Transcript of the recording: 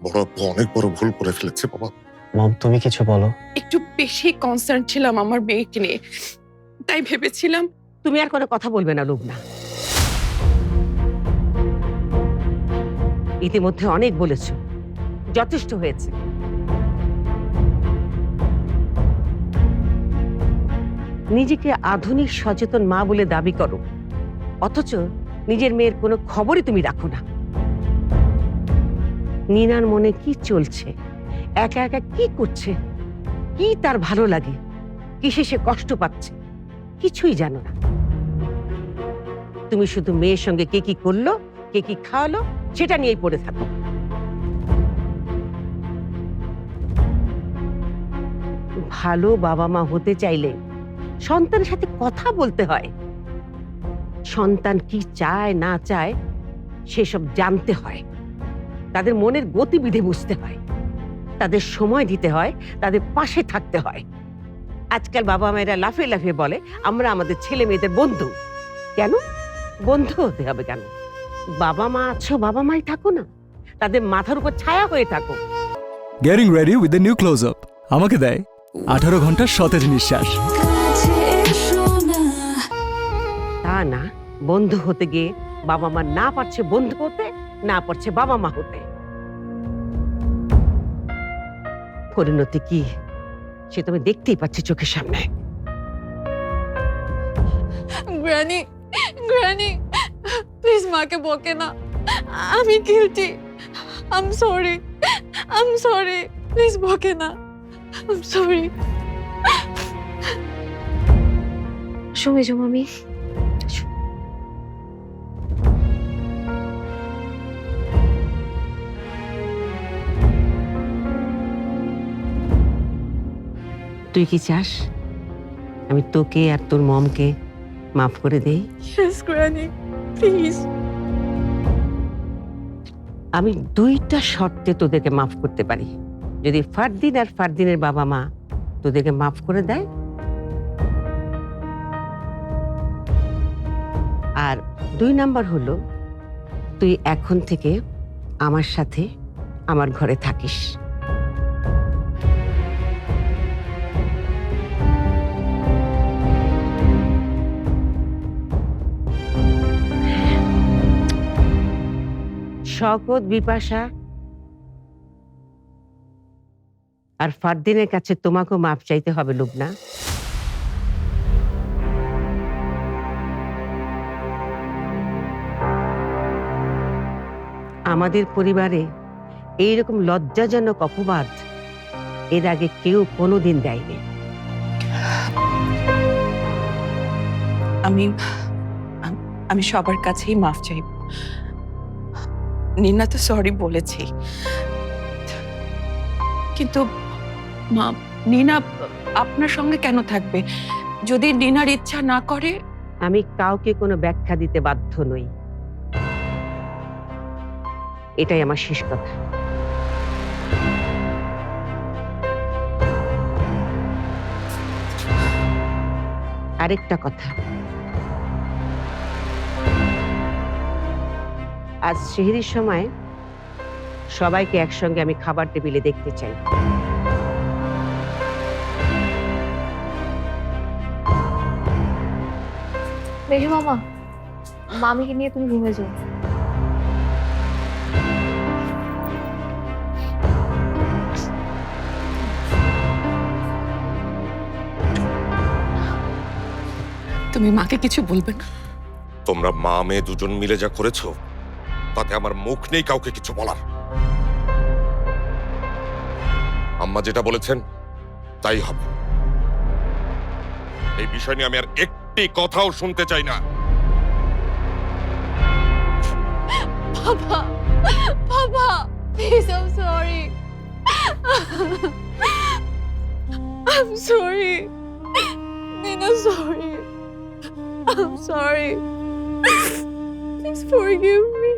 বড় আপু অনেক বড় ভুল করে ফেলেছে বাবা। মম তুমি কিছু বলো। একটু বেশি কনসার্ন ছিলাম আমার মেয়েকে নিয়ে, তাই ভেবেছিলাম। তুমি আর কোনো কথা বলবে না লুবনা। ইতিমধ্যে অনেক বলেছো, যথেষ্ট হয়েছে। নিজেকে আধুনিক সচেতন মা বলে দাবি করো, অথচ নিজের মেয়ের কোনো খবরই তুমি রাখো না। নিনার মনে কি চলছে, একা একা কি করছে, কি তার ভালো লাগে, কিসে সে কষ্ট পাচ্ছে, কিছুই জানো না। তুমি শুধু মেয়ের সঙ্গে কে কি করলো, কে কি খাওয়ালো, সেটা নিয়েই পড়ে থাকো। ভালো বাবা মা হতে চাইলে সন্তানের সাথে কথা বলতে হয়। সন্তান কি চায় না চায় সেসব জানতে হয়, তাদের মনের গতিবিধি বুঝতে হয়, তাদের সময় দিতে হয়, তাদের পাশে থাকতে হয়। আজকাল বাবা মায়েরা লাফিয়ে লাফিয়ে বলে আমরা আমাদের ছেলে মেয়েদের বন্ধু। কেন বন্ধু হতে হবে কেন? বাবা মা আছো, বাবা মাই থাকো না, তাদের মাথার উপর ছায়া হয়ে থাকো। Getting ready with the new close up আমাকে দেয় 18 ঘন্টার সতেজ নিঃশ্বাস। তা না, বন্ধু হতে গিয়ে বাবা মা না পারছে বন্ধু হতে, না পারছে বাবা মা হতে। পরিণতি কি সে তুমি দেখতেই পাচ্ছি চোখের সামনে। গ্র্যানি, গ্র্যানি প্লিজ মাকে বকে না, আমি guilty. I am sorry, I am sorry, please বকে না, আই এম সরি। শুনেছো মামি? তুই কি চাস আমি তোকে আর তোর মমকে মাফ করে দেই? Yes granny, please. আমি দুইটা শর্তে তোদেরকে মাফ করতে পারি। যদি ফারদিন আর ফারদিনের বাবা মা তোদেরকে মাফ করে দেয়, আর 2 নাম্বার হলো তুই এখন থেকে আমার সাথে আমার ঘরে থাকিস। শকত, বিপাশা আর ফারদিনের কাছে তোমাকেও মাপ চাইতে হবে লুবনা। আমাদের পরিবারে এইরকম লজ্জাজনক অপবাদ এর আগে কেউ কোনোদিন দেয়নি। আমি সবার কাছেই মাফ চাইব। নিনা তো সরি বলেছি, কিন্তু মা, নিনা আপনার সঙ্গে কেন থাকবে? যদি নিনার ইচ্ছা না করে? আমি কাউকে কোনো ব্যাখ্যা দিতে বাধ্য নই, এটাই আমার শেষ কথা। আরেকটা কথা, আজ সেহরির সময় সবাইকে একসঙ্গে আমি খাবার টেবিলে দেখতে চাই। মেঘে মামা, মামিকে নিয়ে তুমি রুমে যাও। তুমি মাকে কিছু বলবে না? তোমরা মা মেয়ে দুজন মিলে যা করেছো তাতে আমার মুখ নেই কাউকে কিছু বলার। আম্মা যেটা বলেছেন তাই হবে। এই বিষয় নিয়ে আমি আর একটি কথাও শুনতে চাই না। বাবা, বাবা please, I am sorry, I am sorry, Nina sorry, I'm sorry. Please forgive me.